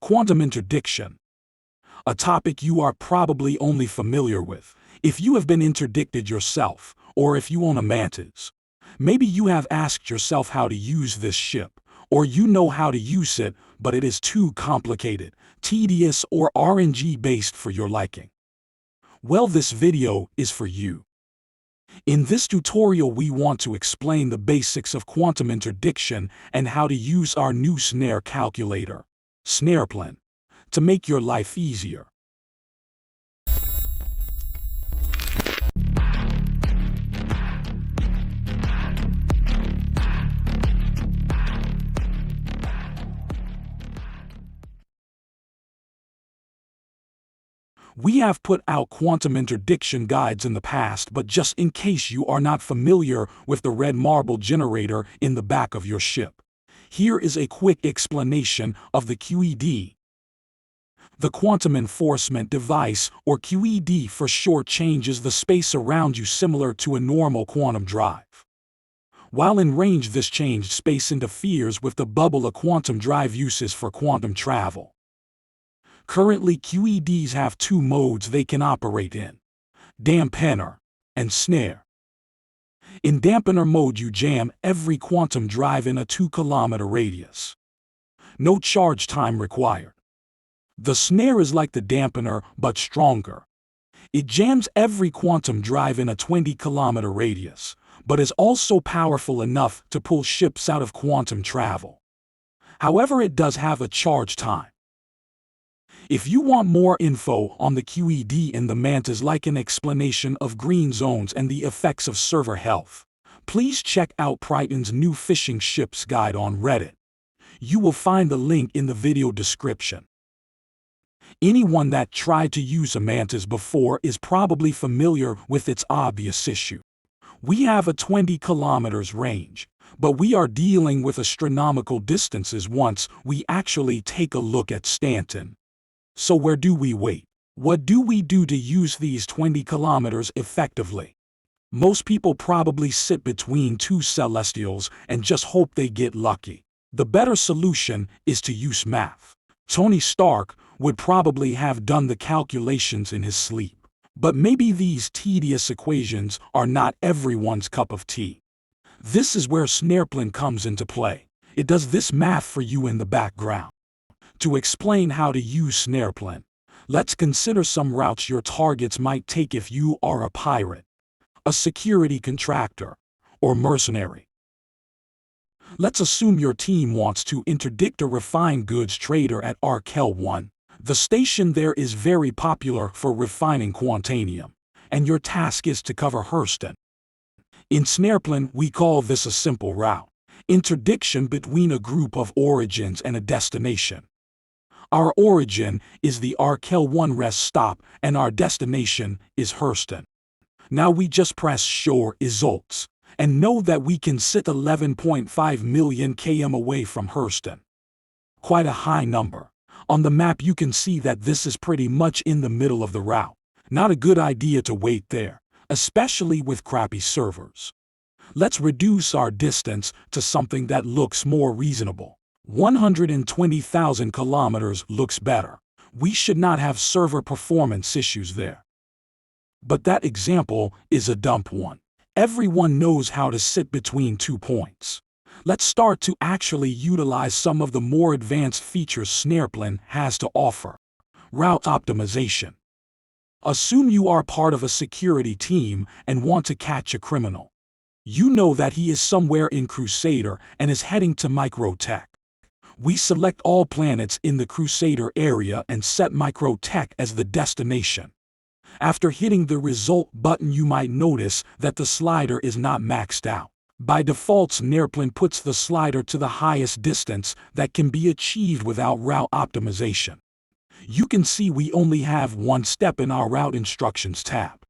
Quantum interdiction. A topic you are probably only familiar with if you have been interdicted yourself, or if you own a Mantis. Maybe you have asked yourself how to use this ship, or you know how to use it, but it is too complicated, tedious, or RNG-based for your liking. Well, this video is for you. In this tutorial, we want to explain the basics of quantum interdiction and how to use our new Snare Calculator, SnarePlan, to make your life easier. We have put out quantum interdiction guides in the past, but just in case you are not familiar with the red marble generator in the back of your ship, here is a quick explanation of the QED. The quantum enforcement device, or QED for short, changes the space around you similar to a normal quantum drive. While in range, this changed space interferes with the bubble a quantum drive uses for quantum travel. Currently, QEDs have two modes they can operate in: dampener and snare. In dampener mode, you jam every quantum drive in a 2-kilometer radius. No charge time required. The snare is like the dampener, but stronger. It jams every quantum drive in a 20-kilometer radius, but is also powerful enough to pull ships out of quantum travel. However, it does have a charge time. If you want more info on the QED in the Mantis, like an explanation of green zones and the effects of server health, please check out Priton's new fishing ships guide on Reddit. You will find the link in the video description. Anyone that tried to use a Mantis before is probably familiar with its obvious issue. We have a 20 kilometers range, but we are dealing with astronomical distances once we actually take a look at Stanton. So where do we wait? What do we do to use these 20 kilometers effectively? Most people probably sit between two celestials and just hope they get lucky. The better solution is to use math. Tony Stark would probably have done the calculations in his sleep. But maybe these tedious equations are not everyone's cup of tea. This is where SnarePlan comes into play. It does this math for you in the background. To explain how to use SnarePlan, let's consider some routes your targets might take if you are a pirate, a security contractor, or mercenary. Let's assume your team wants to interdict a refined goods trader at Arkel 1. The station there is very popular for refining quantanium, and your task is to cover Hurston. In SnarePlan, we call this a simple route: interdiction between a group of origins and a destination. Our origin is the Arkel 1 rest stop, and our destination is Hurston. Now we just press show results, and know that we can sit 11.5 million km away from Hurston. Quite a high number. On the map you can see that this is pretty much in the middle of the route. Not a good idea to wait there, especially with crappy servers. Let's reduce our distance to something that looks more reasonable. 120,000 kilometers looks better. We should not have server performance issues there. But that example is a dumb one. Everyone knows how to sit between 2 points. Let's start to actually utilize some of the more advanced features SnarePlan has to offer. Route optimization. Assume you are part of a security team and want to catch a criminal. You know that he is somewhere in Crusader and is heading to Microtech. We select all planets in the Crusader area and set Microtech as the destination. After hitting the result button, you might notice that the slider is not maxed out. By default, SnarePlan puts the slider to the highest distance that can be achieved without route optimization. You can see we only have one step in our route instructions tab.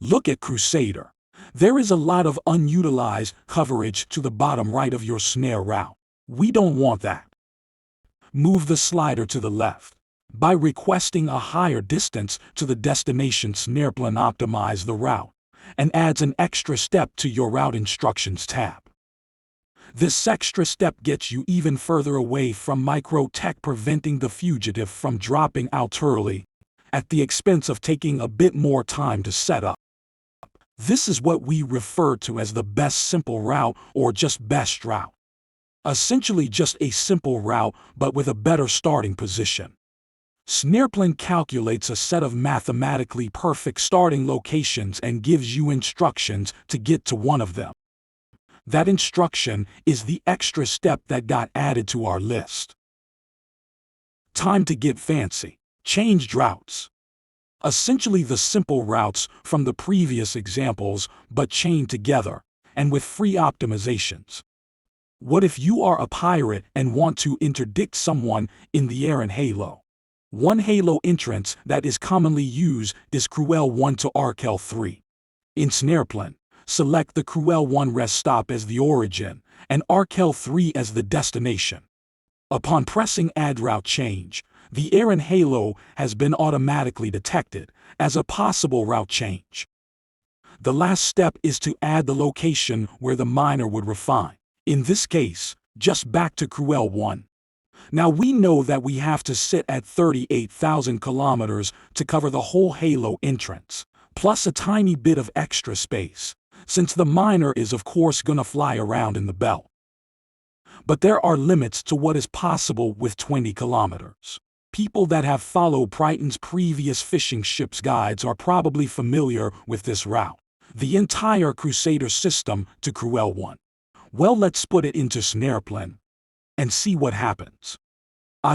Look at Crusader. There is a lot of unutilized coverage to the bottom right of your snare route. We don't want that. Move the slider to the left. By requesting a higher distance to the destination, SnarePlan optimizes the route and adds an extra step to your route instructions tab. This extra step gets you even further away from micro-tech, preventing the fugitive from dropping out early, at the expense of taking a bit more time to set up. This is what we refer to as the best simple route, or just best route. Essentially just a simple route, but with a better starting position. SnarePlan calculates a set of mathematically perfect starting locations and gives you instructions to get to one of them. That instruction is the extra step that got added to our list. Time to get fancy. Changed routes. Essentially the simple routes from the previous examples, but chained together, and with free optimizations. What if you are a pirate and want to interdict someone in the air in Halo? One Halo entrance that is commonly used is Cruel 1 to Arkel 3. In SnarePlan, select the Cruel 1 rest stop as the origin, and Arkel 3 as the destination. Upon pressing Add Route Change, the air in Halo has been automatically detected as a possible route change. The last step is to add the location where the miner would refine. In this case, just back to Cruel 1. Now we know that we have to sit at 38,000 kilometers to cover the whole Halo entrance, plus a tiny bit of extra space, since the miner is of course gonna fly around in the belt. But there are limits to what is possible with 20 kilometers. People that have followed Brighton's previous fishing ships guides are probably familiar with this route. The entire Crusader system to Cruel 1. Well, let's put it into SnarePlan and see what happens.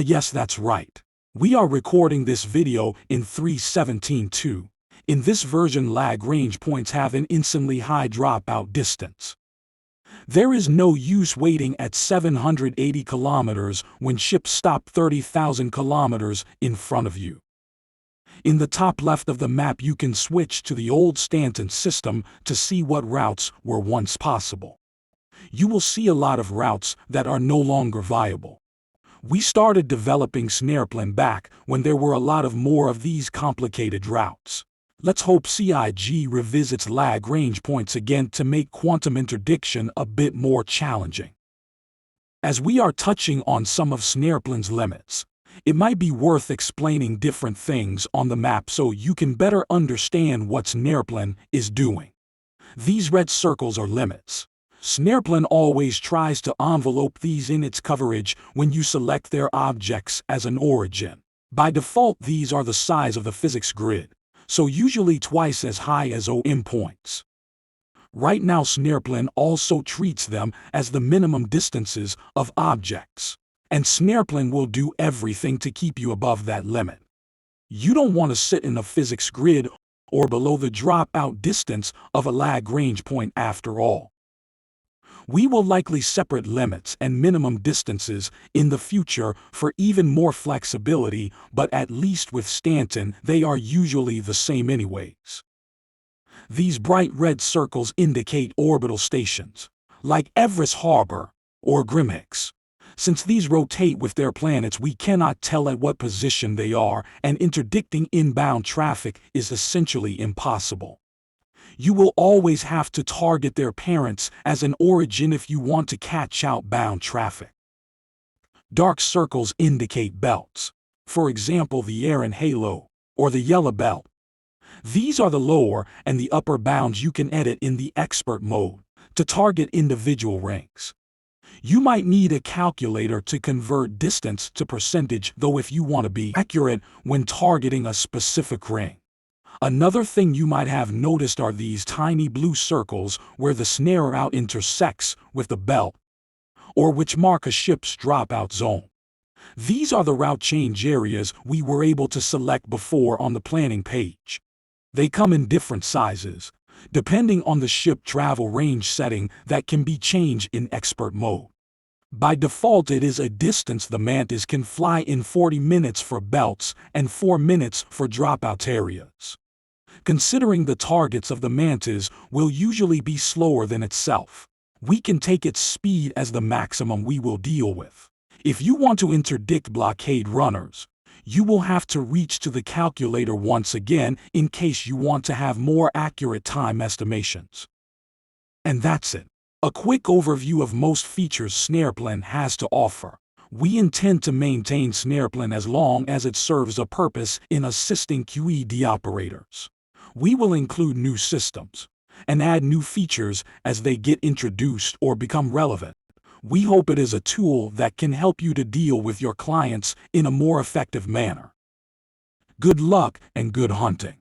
Yes, that's right. We are recording this video in 3.17.2. In this version, lag range points have an insanely high dropout distance. There is no use waiting at 780 kilometers when ships stop 30,000 kilometers in front of you. In the top left of the map, you can switch to the old Stanton system to see what routes were once possible. You will see a lot of routes that are no longer viable. We started developing SnarePlan back when there were a lot of more of these complicated routes. Let's hope CIG revisits lag range points again to make quantum interdiction a bit more challenging. As we are touching on some of SnarePlan's limits, it might be worth explaining different things on the map so you can better understand what SnarePlan is doing. These red circles are limits. SnarePlan always tries to envelope these in its coverage when you select their objects as an origin. By default, these are the size of the physics grid, so usually twice as high as OM points. Right now, SnarePlan also treats them as the minimum distances of objects, and SnarePlan will do everything to keep you above that limit. You don't want to sit in a physics grid or below the dropout distance of a lag range point after all. We will likely separate limits and minimum distances in the future for even more flexibility, but at least with Stanton, they are usually the same anyways. These bright red circles indicate orbital stations, like Everest Harbor or Grimhix. Since these rotate with their planets, we cannot tell at what position they are, and interdicting inbound traffic is essentially impossible. You will always have to target their parents as an origin if you want to catch outbound traffic. Dark circles indicate belts. For example, the air in Halo, or the yellow belt. These are the lower and the upper bounds you can edit in the expert mode to target individual ranks. You might need a calculator to convert distance to percentage, though, if you want to be accurate when targeting a specific ring. Another thing you might have noticed are these tiny blue circles where the snare route intersects with the belt, or which mark a ship's dropout zone. These are the route change areas we were able to select before on the planning page. They come in different sizes, depending on the ship travel range setting that can be changed in expert mode. By default, it is a distance the Mantis can fly in 40 minutes for belts and 4 minutes for dropout areas. Considering the targets of the Mantis will usually be slower than itself, we can take its speed as the maximum we will deal with. If you want to interdict blockade runners, you will have to reach to the calculator once again in case you want to have more accurate time estimations. And that's it. A quick overview of most features SnarePlan has to offer. We intend to maintain SnarePlan as long as it serves a purpose in assisting QED operators. We will include new systems and add new features as they get introduced or become relevant. We hope it is a tool that can help you to deal with your clients in a more effective manner. Good luck and good hunting.